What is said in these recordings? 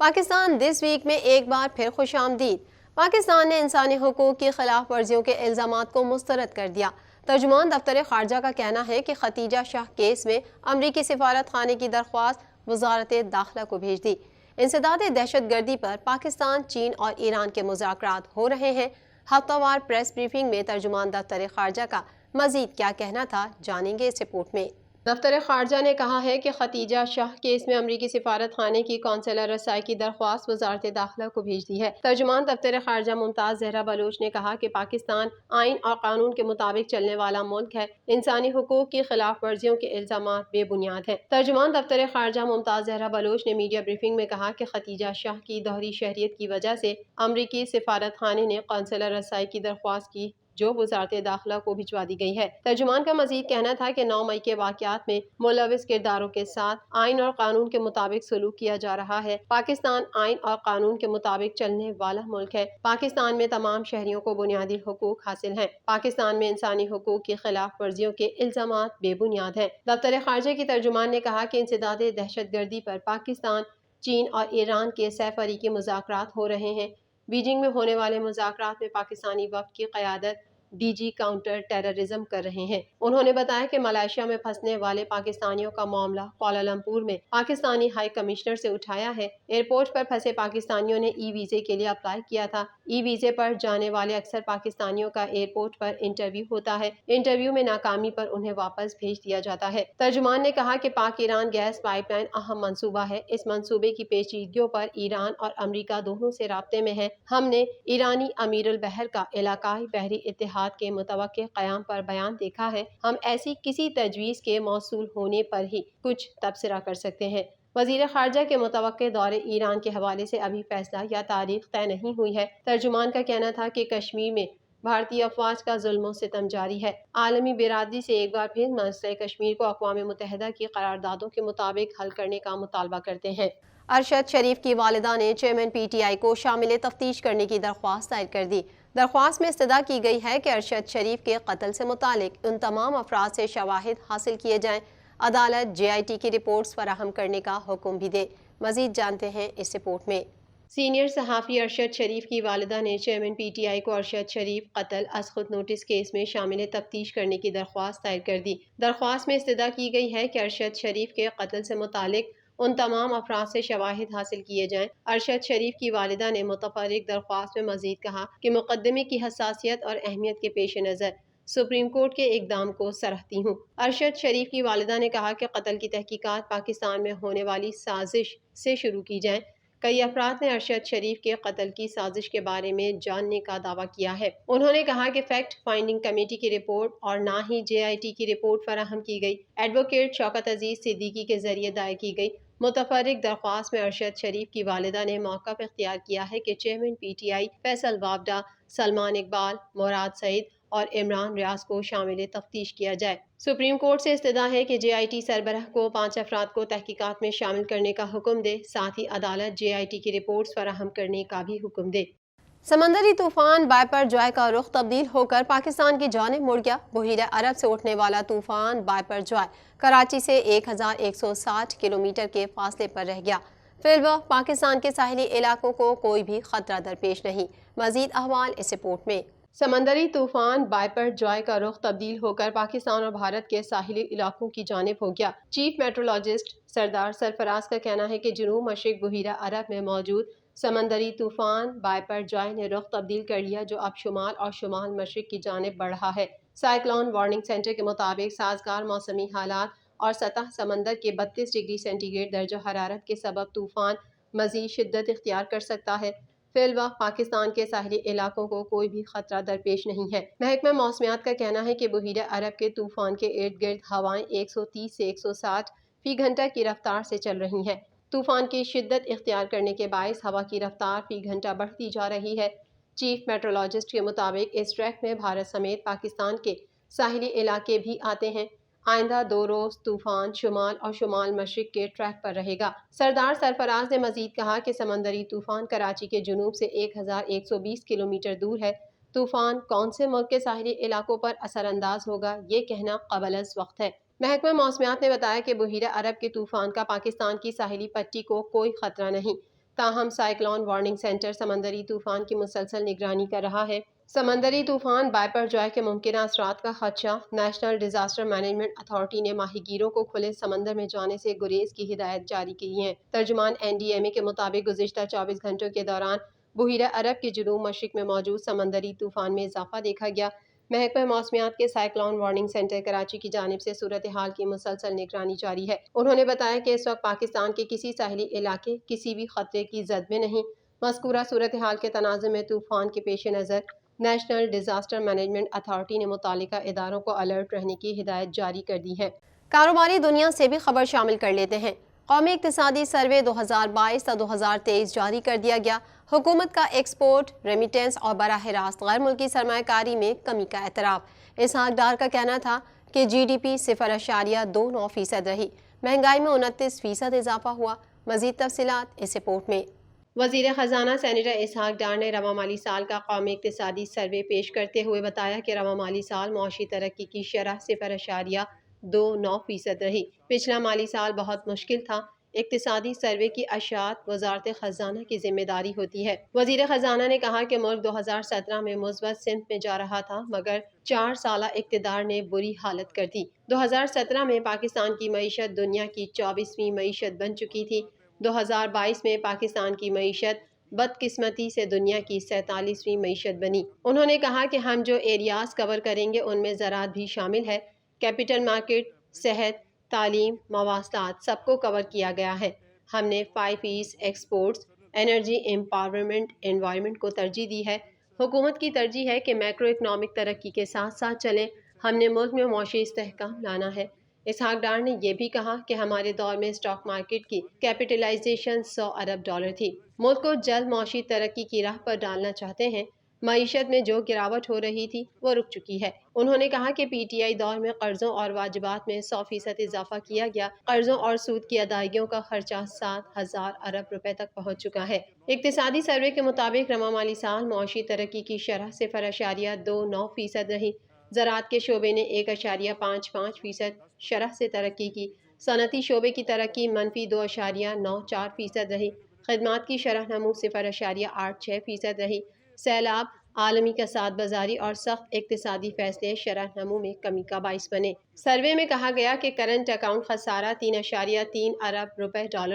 Pakistan this week میں ایک بار پھر خوش آمدید۔ پاکستان نے انسانی حقوق کی خلاف ورزیوں کے الزامات کو مسترد کر دیا۔ ترجمان دفتر خارجہ کا کہنا ہے کہ ختیجہ شاہ کیس میں امریکی سفارت خانے کی درخواست وزارت داخلہ کو بھیج دی۔ انسداد دہشت گردی پر پاکستان، چین اور ایران کے مذاکرات ہو رہے ہیں۔ ہفتہ وار پریس بریفنگ میں ترجمان دفتر خارجہ کا مزید کیا کہنا تھا، جانیں گے اس رپورٹ میں۔ دفتر خارجہ نے کہا ہے کہ ختیجہ شاہ کیس میں امریکی سفارت خانے کی قونصلر رسائی کی درخواست وزارت داخلہ کو بھیج دی ہے۔ ترجمان دفتر خارجہ ممتاز زہرا بلوچ نے کہا کہ پاکستان آئین اور قانون کے مطابق چلنے والا ملک ہے۔ انسانی حقوق کی خلاف ورزیوں کے الزامات بے بنیاد ہیں۔ ترجمان دفتر خارجہ ممتاز زہرا بلوچ نے میڈیا بریفنگ میں کہا کہ ختیجہ شاہ کی دوہری شہریت کی وجہ سے امریکی سفارت خانے نے قونصلر رسائی کی درخواست کی، جو وزارت داخلہ کو بھجوا دی گئی ہے۔ ترجمان کا مزید کہنا تھا کہ 9 مئی کے واقعات میں ملوث کرداروں کے ساتھ آئین اور قانون کے مطابق سلوک کیا جا رہا ہے۔ پاکستان آئین اور قانون کے مطابق چلنے والا ملک ہے۔ پاکستان میں تمام شہریوں کو بنیادی حقوق حاصل ہیں۔ پاکستان میں انسانی حقوق کی خلاف ورزیوں کے الزامات بے بنیاد ہیں۔ دفتر خارجہ کی ترجمان نے کہا کہ انسداد دہشت گردی پر پاکستان، چین اور ایران کے سہ فریقی مذاکرات ہو رہے ہیں۔ بیجنگ میں ہونے والے مذاکرات میں پاکستانی وفد کی قیادت ڈی جی کاؤنٹر ٹیررزم کر رہے ہیں۔ انہوں نے بتایا کہ ملائیشیا میں پھنسنے والے پاکستانیوں کا معاملہ کوالالمپور میں پاکستانی ہائی کمشنر سے اٹھایا ہے۔ ایئرپورٹ پر پھنسے پاکستانیوں نے ای ویزے کے لیے اپلائی کیا تھا۔ ای ویزے پر جانے والے اکثر پاکستانیوں کا ایئرپورٹ پر انٹرویو ہوتا ہے۔ انٹرویو میں ناکامی پر انہیں واپس بھیج دیا جاتا ہے۔ ترجمان نے کہا کہ پاک ایران گیس پائپ لائن اہم منصوبہ ہے۔ اس منصوبے کی پیچیدگیوں پر ایران اور امریکہ دونوں سے رابطے میں ہیں۔ ہم نے ایرانی امیر البحر کا علاقائی بحری اتحاد کے متوقع قیام پر بیان دیکھا ہے۔ ہم ایسی کسی تجویز کے موصول ہونے پر ہی کچھ تبصرہ کر سکتے ہیں۔ وزیر خارجہ کے متوقع دورے ایران کے حوالے سے ابھی فیصلہ یا تاریخ طے نہیں ہوئی ہے۔ ترجمان کا کہنا تھا کہ کشمیر میں بھارتی افواج کا ظلم و ستم جاری ہے۔ عالمی برادری سے ایک بار پھر مسئلہ کشمیر کو اقوام متحدہ کی قراردادوں کے مطابق حل کرنے کا مطالبہ کرتے ہیں۔ ارشد شریف کی والدہ نے چیئرمین پی ٹی آئی کو شامل تفتیش کرنے کی درخواست دائر کر دی۔ درخواست میں استدعا کی گئی ہے کہ ارشد شریف کے قتل سے متعلق ان تمام افراد سے شواہد حاصل کیے جائیں۔ عدالت جے آئی ٹی کی رپورٹس فراہم کرنے کا حکم بھی دے۔ مزید جانتے ہیں اس رپورٹ میں۔ سینئر صحافی ارشد شریف کی والدہ نے چیئرمین پی ٹی آئی کو ارشد شریف قتل از خود نوٹس کیس میں شامل تفتیش کرنے کی درخواست دائر کر دی۔ درخواست میں استدعا کی گئی ہے کہ ارشد شریف کے قتل سے متعلق ان تمام افراد سے شواہد حاصل کیے جائیں۔ ارشد شریف کی والدہ نے متفرق درخواست میں مزید کہا کہ مقدمے کی حساسیت اور اہمیت کے پیش نظر سپریم کورٹ کے اقدام کو سراہتی ہوں۔ ارشد شریف کی والدہ نے کہا کہ قتل کی تحقیقات پاکستان میں ہونے والی سازش سے شروع کی جائیں۔ کئی افراد نے ارشد شریف کے قتل کی سازش کے بارے میں جاننے کا دعویٰ کیا ہے۔ انہوں نے کہا کہ فیکٹ فائنڈنگ کمیٹی کی رپورٹ اور نہ ہی جے آئی ٹی کی رپورٹ فراہم کی گئی۔ ایڈوکیٹ شوکت عزیز صدیقی کے ذریعے دائر کی گئی متفرق درخواست میں ارشد شریف کی والدہ نے موقف اختیار کیا ہے کہ chairman P T I Faisal وابڈا، سلمان اقبال، مراد سعید اور عمران ریاض کو شامل تفتیش کیا جائے۔ سپریم کورٹ سے استدعا ہے کہ جے آئی ٹی سربراہ کو 5 افراد کو تحقیقات میں شامل کرنے کا حکم دے، ساتھ ہی عدالت جے آئی ٹی کی رپورٹس فراہم کرنے کا بھی حکم دے۔ سمندری طوفان بائپر جوائے کا رخ تبدیل ہو کر پاکستان کی جانب مڑ گیا۔ بحیرہ عرب سے اٹھنے والا طوفان بائپر جوائے کراچی سے 1160 کلومیٹر کے فاصلے پر رہ گیا۔ فی الوقت پاکستان کے ساحلی علاقوں کو کوئی بھی خطرہ درپیش نہیں۔ مزید احوال اس رپورٹ میں۔ سمندری طوفان بائپر جوائے کا رخ تبدیل ہو کر پاکستان اور بھارت کے ساحلی علاقوں کی جانب ہو گیا۔ چیف میٹرولوجسٹ سردار سرفراز کا کہنا ہے کہ جنوب مشرق بحیرہ عرب میں موجود سمندری طوفان بائپر جوائے نے رخ تبدیل کر لیا، جو اب شمال اور شمال مشرق کی جانب بڑھ رہا ہے۔ سائیکلون وارننگ سینٹر کے مطابق سازگار موسمی حالات اور سطح سمندر کے 32 ڈگری سینٹی گریڈ درجہ حرارت کے سبب طوفان مزید شدت اختیار کر سکتا ہے۔ فی الوقت پاکستان کے ساحلی علاقوں کو کوئی بھی خطرہ درپیش نہیں ہے۔ محکمہ موسمیات کا کہنا ہے کہ بحیرہ عرب کے طوفان کے ارد گرد ہوائیں 130 سے 160 فی گھنٹہ کی رفتار سے چل رہی ہیں۔ طوفان کی شدت اختیار کرنے کے باعث ہوا کی رفتار فی گھنٹہ بڑھتی جا رہی ہے۔ چیف میٹرولوجسٹ کے مطابق اس ٹریک میں بھارت سمیت پاکستان کے ساحلی علاقے بھی آتے ہیں۔ آئندہ 2 روز طوفان شمال اور شمال مشرق کے ٹریک پر رہے گا۔ سردار سرفراز نے مزید کہا کہ سمندری طوفان کراچی کے جنوب سے 1120 کلومیٹر دور ہے۔ طوفان کون سے ملک کے ساحلی علاقوں پر اثر انداز ہوگا، یہ کہنا قبل از وقت ہے۔ محکمہ موسمیات نے بتایا کہ بحیرہ عرب کے طوفان کا پاکستان کی ساحلی پٹی کو کوئی خطرہ نہیں۔ تاہم سائیکلون وارننگ سینٹر سمندری طوفان کی مسلسل نگرانی کر رہا ہے۔ سمندری طوفان بائپر جوائے کے ممکنہ اثرات کا خدشہ، نیشنل ڈیزاسٹر مینجمنٹ اتھارٹی نے ماہی گیروں کو کھلے سمندر میں جانے سے گریز کی ہدایت جاری کی ہے۔ ترجمان NDMA کے مطابق گزشتہ 24 گھنٹوں کے دوران بحیرہ عرب کے جنوب مشرق میں موجود سمندری طوفان میں اضافہ دیکھا گیا۔ محکمہ موسمیات کے سائیکلون وارننگ سینٹر کراچی کی جانب سے صورتحال کی مسلسل نگرانی جاری ہے۔ انہوں نے بتایا کہ اس وقت پاکستان کے کسی ساحلی علاقے کسی بھی خطرے کی زد میں نہیں۔ مذکورہ صورتحال کے تناظر میں طوفان کے پیش نظر نیشنل ڈیزاسٹر مینجمنٹ اتھارٹی نے متعلقہ اداروں کو الرٹ رہنے کی ہدایت جاری کر دی ہے۔ کاروباری دنیا سے بھی خبر شامل کر لیتے ہیں۔ قومی اقتصادی سروے 2022 تا 2023 جاری کر دیا گیا۔ حکومت کا ایکسپورٹ، ریمیٹنس اور براہ راست غیر ملکی سرمایہ کاری میں کمی کا اعتراف۔ اسحاق ڈار کا کہنا تھا کہ GDP 0.29% رہی، مہنگائی میں 29% اضافہ ہوا۔ مزید تفصیلات اس رپورٹ میں۔ وزیر خزانہ سینیٹر اسحاق ڈار نے رواں مالی سال کا قومی اقتصادی سروے پیش کرتے ہوئے بتایا کہ رواں مالی سال معاشی ترقی کی شرح 0.29% رہی۔ پچھلا مالی سال بہت مشکل تھا۔ اقتصادی سروے کی اشاعت وزارت خزانہ کی ذمہ داری ہوتی ہے۔ وزیر خزانہ نے کہا کہ ملک 2017 میں مثبت سمت میں جا رہا تھا، مگر 4 سالہ اقتدار نے بری حالت کر دی۔ 2017 میں پاکستان کی معیشت دنیا کی 24ویں معیشت بن چکی تھی۔ 2022 میں پاکستان کی معیشت بدقسمتی سے دنیا کی 47ویں معیشت بنی۔ انہوں نے کہا کہ ہم جو ایریاز کور کریں گے ان میں زراعت بھی شامل ہے۔ کیپٹل مارکیٹ، صحت، تعلیم، مواصلات سب کو کور کیا گیا ہے۔ ہم نے 5 as exports, energy, empowerment, environment کو ترجیح دی ہے۔ حکومت کی ترجیح ہے کہ میکرو اکنامک ترقی کے ساتھ ساتھ چلیں۔ ہم نے ملک میں معاشی استحکام لانا ہے۔ اسحاق ڈار نے یہ بھی کہا کہ ہمارے دور میں اسٹاک مارکیٹ کی کیپٹلائزیشن $100 ارب تھی۔ ملک کو جلد معاشی ترقی کی راہ پر ڈالنا چاہتے ہیں۔ معیشت میں جو گراوٹ ہو رہی تھی وہ رک چکی ہے۔ انہوں نے کہا کہ PTI دور میں قرضوں اور واجبات میں 100% اضافہ کیا گیا۔ قرضوں اور سود کی ادائیگیوں کا خرچہ 7,000 ارب روپے تک پہنچ چکا ہے۔ اقتصادی سروے کے مطابق رواں مالی سال معاشی ترقی کی شرح 0.29% رہی۔ زراعت کے شعبے نے 1.55% شرح سے ترقی کی۔ صنعتی شعبے کی ترقی -2.94% رہی۔ خدمات کی شرح نمو 0.86% رہی۔ سیلاب، عالمی کساد بازاری اور سخت اقتصادی فیصلے شرح نمو میں کمی کا باعث بنے۔ سروے میں کہا گیا کہ کرنٹ اکاؤنٹ خسارہ $3.3 ارب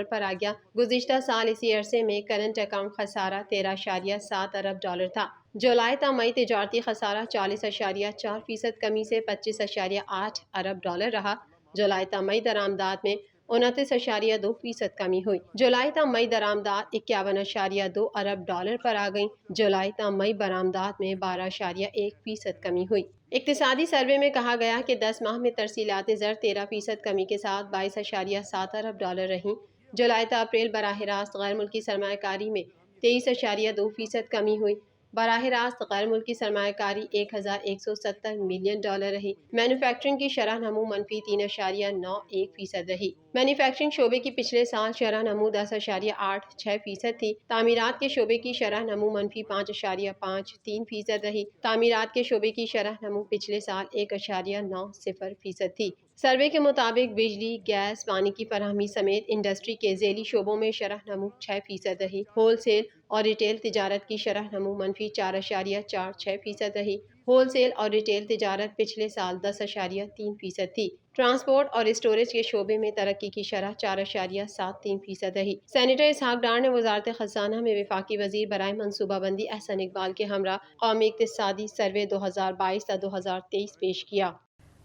پر آ گیا۔ گزشتہ سال اسی عرصے میں کرنٹ اکاؤنٹ خسارہ $13.7 ارب تھا۔ جولائی تا مئی تجارتی خسارہ 40.4% کمی سے $25.8 ارب رہا۔ جولائی تا مئی درآمدات میں 29.2% کمی ہوئی۔ جولائی تا مئی درآمدات $51.2 ارب پر آ گئیں۔ جولائی تا مئی برآمدات میں 12.1% کمی ہوئی۔ اقتصادی سروے میں کہا گیا کہ 10 ماہ میں ترسیلات زر 13% کمی کے ساتھ $22.7 ارب رہیں۔ جولائی تا اپریل براہ راست غیر ملکی سرمایہ کاری میں 23.2% کمی ہوئی۔ براہ راست غیر ملکی سرمایہ کاری $1,170 ملین رہی۔ مینوفیکچرنگ کی شرح نمو -3.91% رہی۔ مینوفیکچرنگ شعبے کی پچھلے سال شرح نمو 10.86% تھی۔ تعمیرات کے شعبے کی شرح نمو -5.53% رہی۔ تعمیرات کے شعبے کی شرح نمو پچھلے سال 1.90% تھی۔ سروے کے مطابق بجلی، گیس، پانی کی فراہمی سمیت انڈسٹری کے ذیلی شعبوں میں شرح نمو 6% رہی۔ ہول سیل اور ریٹیل تجارت کی شرح نمو -4.46% رہی۔ ہول سیل اور ریٹیل تجارت پچھلے سال 10.3% تھی۔ ٹرانسپورٹ اور اسٹوریج کے شعبے میں ترقی کی شرح 4.73% رہی۔ سینیٹر اسحاق ڈار نے وزارت خزانہ میں وفاقی وزیر برائے منصوبہ بندی احسن اقبال کے ہمراہ قومی اقتصادی سروے 2022 تا 2023 پیش کیا۔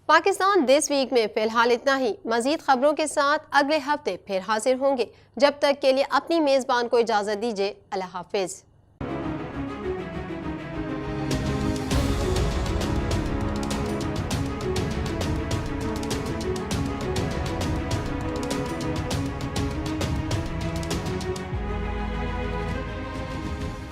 پاکستان دس ویک میں فی الحال اتنا ہی۔ مزید خبروں کے ساتھ اگلے ہفتے پھر حاضر ہوں گے۔ جب تک کے لیے اپنی میزبان کو اجازت دیجیے۔ اللہ حافظ۔